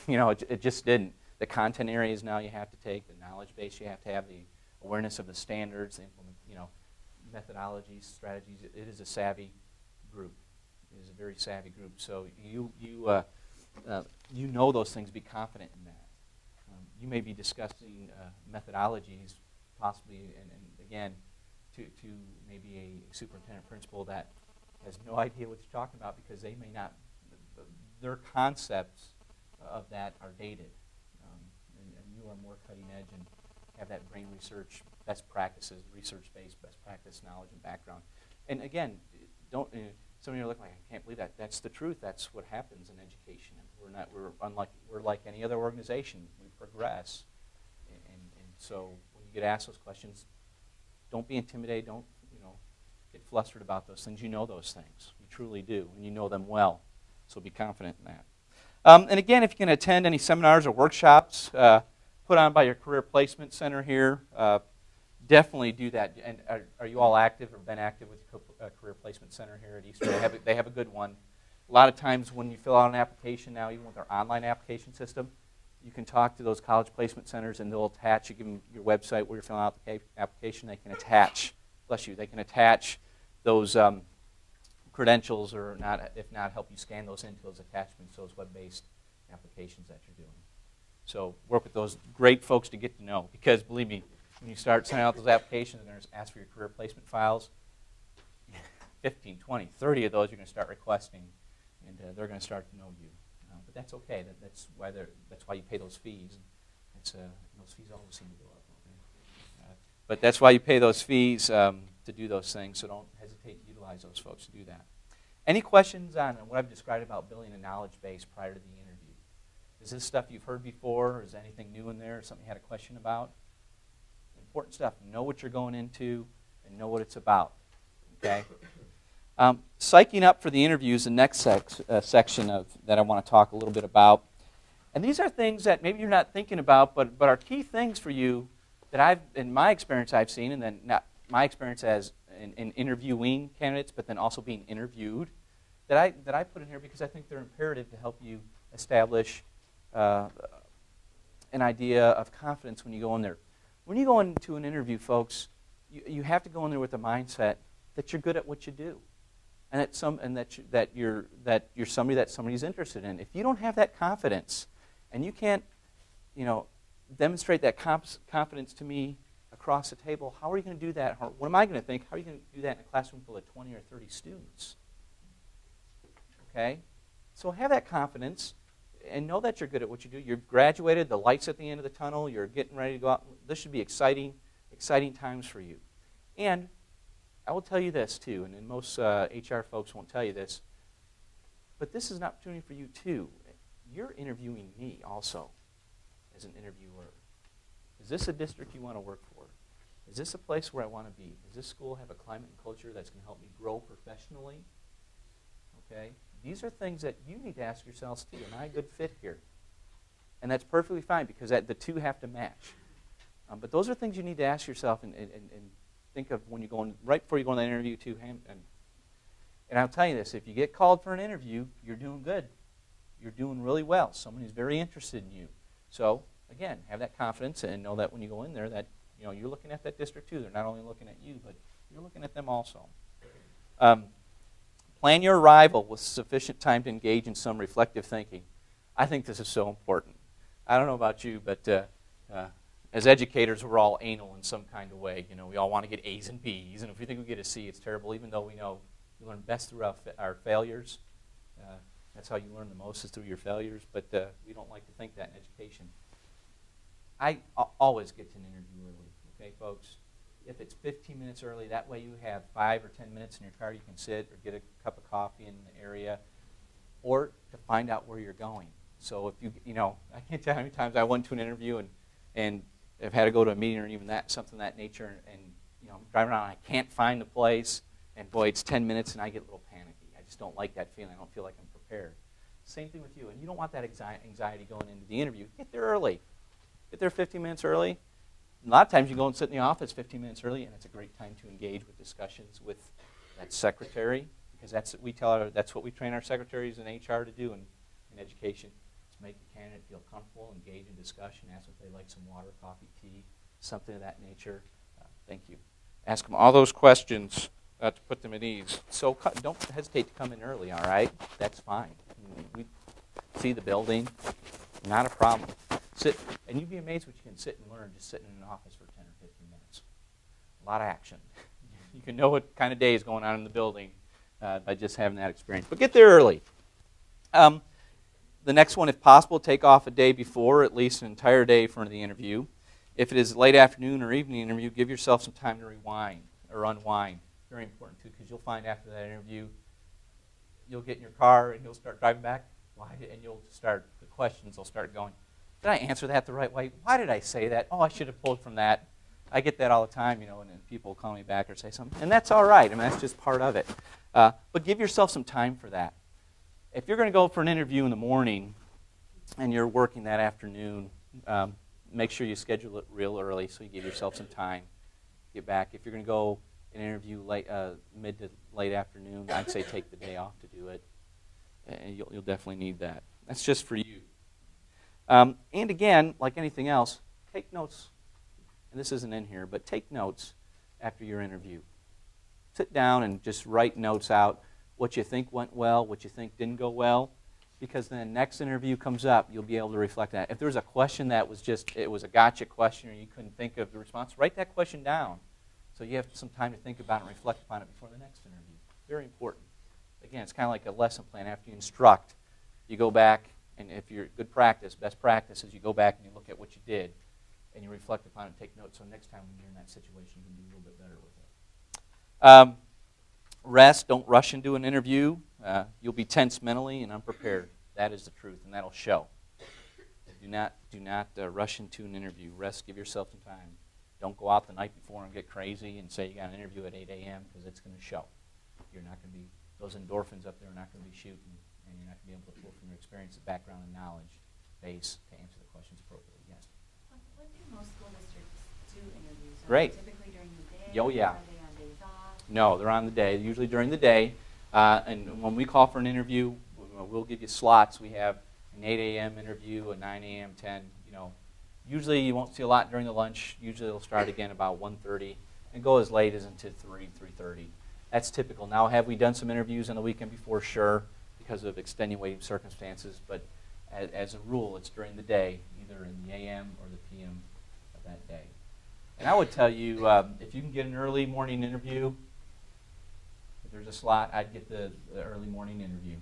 it just didn't. The content areas now you have to take, the knowledge base you have to have, the awareness of the standards, the methodologies, strategies. It is a savvy group. It is a very savvy group. So you know those things. Be confident in that. You may be discussing methodologies, possibly, and again, to maybe a superintendent principal that has no idea what you're talking about because they may not. Their concepts of that are dated, and you are more cutting edge and have that brain research, best practices, research-based best practice knowledge and background. And again, don't. Some of you are looking like, I can't believe that. That's the truth. That's what happens in education. We're like any other organization. We progress, and so when you get asked those questions, don't be intimidated. Don't get flustered about those things. You know those things. You truly do, and you know them well. So be confident in that. And again, if you can attend any seminars or workshops put on by your Career Placement Center here, definitely do that. And are you all active or been active with the Career Placement Center here at Eastern? They have a good one. A lot of times when you fill out an application now, even with our online application system, you can talk to those college placement centers and they'll attach, you give them your website where you're filling out the application, they can attach, bless you, they can attach those credentials or not, if not, help you scan those into those attachments, those web-based applications that you're doing. So work with those great folks to get to know, because believe me, when you start sending out those applications, they're going to ask for your career placement files. 15, 20, 30 of those you're going to start requesting, and they're going to start to know you. But that's okay. That's why you pay those fees. Those fees always seem to go up. But that's why you pay those fees to do those things. So don't hesitate to utilize those folks to do that. Any questions on what I've described about building a knowledge base prior to the interview? Is this stuff you've heard before, or is anything new in there, or something you had a question about? Important stuff. Know what you're going into and know what it's about. Okay. Psyching up for the interview is the next section that I want to talk a little bit about. And these are things that maybe you're not thinking about, but are key things for you that in my experience, I've seen, and then not my experience as in interviewing candidates, but then also being interviewed, that I put in here because I think they're imperative to help you establish an idea of confidence when you go in there. When you go into an interview, folks, you have to go in there with the mindset that you're good at what you do, and that you're somebody that somebody's interested in. If you don't have that confidence, and you can't, demonstrate that confidence to me across the table, how are you going to do that? What am I going to think? How are you going to do that in a classroom full of 20 or 30 students? Okay, so have that confidence. And know that you're good at what you do. You've graduated, the light's at the end of the tunnel, you're getting ready to go out. This should be exciting times for you. And I will tell you this too, and most HR folks won't tell you this, but this is an opportunity for you too. You're interviewing me also as an interviewer. Is this a district you want to work for? Is this a place where I want to be? Does this school have a climate and culture that's going to help me grow professionally? Okay? These are things that you need to ask yourselves too. Am I a good fit here? And that's perfectly fine because the two have to match. But those are things you need to ask yourself and think of when you're going, right before you go on that interview too. And I'll tell you this, if you get called for an interview, you're doing good. You're doing really well. Someone is very interested in you. So, again, have that confidence and know that when you go in there that you're looking at that district too. They're not only looking at you, but you're looking at them also. Plan your arrival with sufficient time to engage in some reflective thinking. I think this is so important. I don't know about you, but as educators, we're all anal in some kind of way. We all want to get A's and B's, and if we think we get a C, it's terrible, even though we know we learn best through our failures. That's how you learn the most is through your failures, but we don't like to think that in education. I always get to an interview early, okay, folks? If it's 15 minutes early, that way you have 5 or 10 minutes in your car you can sit or get a cup of coffee in the area or to find out where you're going. So if I can't tell how many times I went to an interview and I've had to go to a meeting or even something of that nature and I'm driving around and I can't find the place and boy, it's 10 minutes and I get a little panicky. I just don't like that feeling. I don't feel like I'm prepared. Same thing with you. And you don't want that anxiety going into the interview. Get there early. Get there 15 minutes early. A lot of times you go and sit in the office 15 minutes early, and it's a great time to engage with discussions with that secretary, because that's what we train our secretaries in HR to do in education. make the candidate feel comfortable, engage in discussion, ask if they like some water, coffee, tea, something of that nature. Thank you. Ask them all those questions to put them at ease. So don't hesitate to come in early, all right? That's fine. We see the building, not a problem. Sit, and you'd be amazed what you can sit and learn just sitting in an office for 10 or 15 minutes. A lot of action. You can know what kind of day is going on in the building by just having that experience. But get there early. The next one, if possible, take off a day before, at least an entire day for the interview. If it is late afternoon or evening interview, give yourself some time to rewind or unwind. Very important, too, because you'll find after that interview, you'll get in your car and you'll start driving back, and you'll start, the questions will start going, did I answer that the right way? Why did I say that? Oh, I should have pulled from that. I get that all the time, and then people call me back or say something. And that's all right. I mean, that's just part of it. But give yourself some time for that. If you're going to go for an interview in the morning and you're working that afternoon, make sure you schedule it real early so you give yourself some time to get back. If you're going to go an interview mid to late afternoon, I'd say take the day off to do it. And you'll definitely need that. That's just for you. And again, like anything else, take notes. And this isn't in here, but take notes after your interview. Sit down and just write notes out, what you think went well, what you think didn't go well, because then next interview comes up, you'll be able to reflect that. If there's a question that was it was a gotcha question or you couldn't think of the response, write that question down so you have some time to think about it and reflect upon it before the next interview. Very important. Again, it's kind of like a lesson plan. After you instruct, you go back, and if you're good practice, best practice is you go back and you look at what you did and you reflect upon it and take notes so next time when you're in that situation you can do a little bit better with it. Rest. Don't rush into an interview. You'll be tense mentally and unprepared. That is the truth, and that'll show. Do not rush into an interview. Rest. Give yourself some time. Don't go out the night before and get crazy and say you got an interview at 8 a.m. because it's going to show. You're not going to be, those endorphins up there are not going to be shooting, and you're not going to be able to pull from your experience, the background, and knowledge base to answer the questions appropriately. Yes? When do most school districts do interviews? Great. Typically during the day? Oh, yeah. Are they on days off? No, they're on the day, usually during the day. And when we call for an interview, we'll give you slots. We have an 8 a.m. interview, a 9 a.m., 10, Usually you won't see a lot during the lunch. Usually it'll start again about 1:30 and go as late as into 3:30. That's typical. Now, have we done some interviews on the weekend before? Sure, because of extenuating circumstances. But as a rule, it's during the day, either in the a.m. or the p.m. of that day. And I would tell you, if you can get an early morning interview, if there's a slot, I'd get the early morning interview.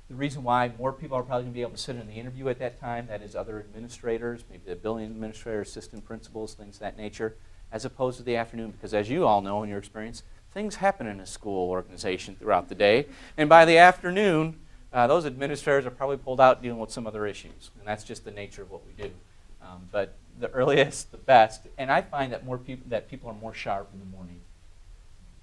The reason why more people are probably going to be able to sit in the interview at that time, that is other administrators, maybe the building administrator, assistant principals, things of that nature, as opposed to the afternoon, because as you all know in your experience, things happen in a school organization throughout the day. And by the afternoon, those administrators are probably pulled out dealing with some other issues. And that's just the nature of what we do. But the earliest, the best. And I find that people are more sharp in the morning.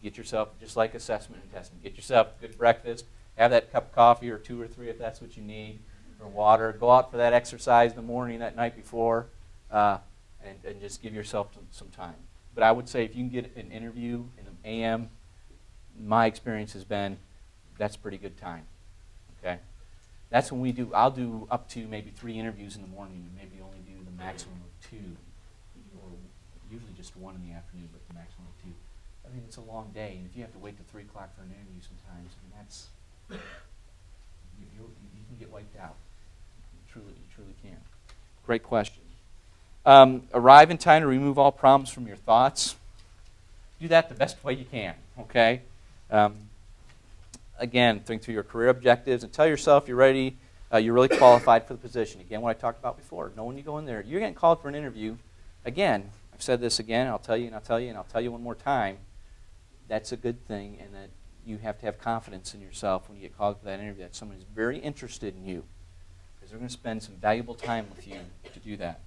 Get yourself, just like assessment and testing, get yourself a good breakfast. Have that cup of coffee or 2 or 3 if that's what you need, or water. Go out for that exercise in the morning, that night before, and just give yourself some time. But I would say if you can get an interview in the a.m., my experience has been that's pretty good time. Okay, that's when I'll do up to maybe 3 interviews in the morning and maybe only do the maximum of 2, or usually just 1 in the afternoon, but the maximum of 2. I mean, it's a long day, and if you have to wait till 3 o'clock for an interview sometimes, I mean, that's you can get wiped out. You truly can. Great question. Arrive in time to remove all problems from your thoughts. Do that the best way you can, okay? Again, think through your career objectives and tell yourself you're ready, you're really qualified for the position. Again, what I talked about before. Know when you go in there, you're getting called for an interview. Again, I've said this again, and I'll tell you, and I'll tell you, and I'll tell you one more time. That's a good thing, and that you have to have confidence in yourself when you get called for that interview, that someone is very interested in you, because they're going to spend some valuable time with you to do that.